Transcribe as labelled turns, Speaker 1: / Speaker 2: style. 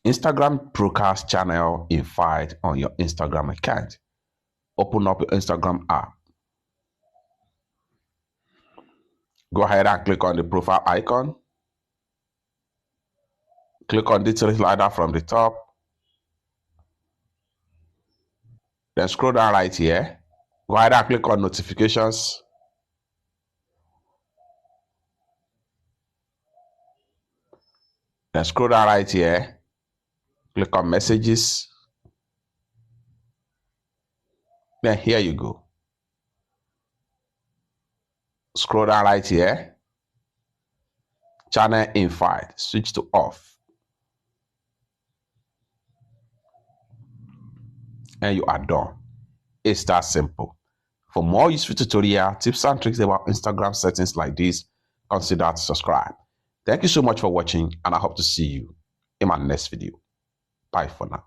Speaker 1: Instagram broadcast channel invite on your Instagram account. Open up your Instagram app. Go ahead and click on the profile icon. Click on the three slider from the top. Then scroll down right here. Go ahead and click on notifications. Then scroll down right here. Click on messages. Then here you go. Scroll down right here. Channel invite. Switch to off. And you are done. It's that simple. For more useful tutorial, tips and tricks about Instagram settings like this, consider to subscribe. Thank you so much for watching, and I hope to see you in my next video. Bye for now.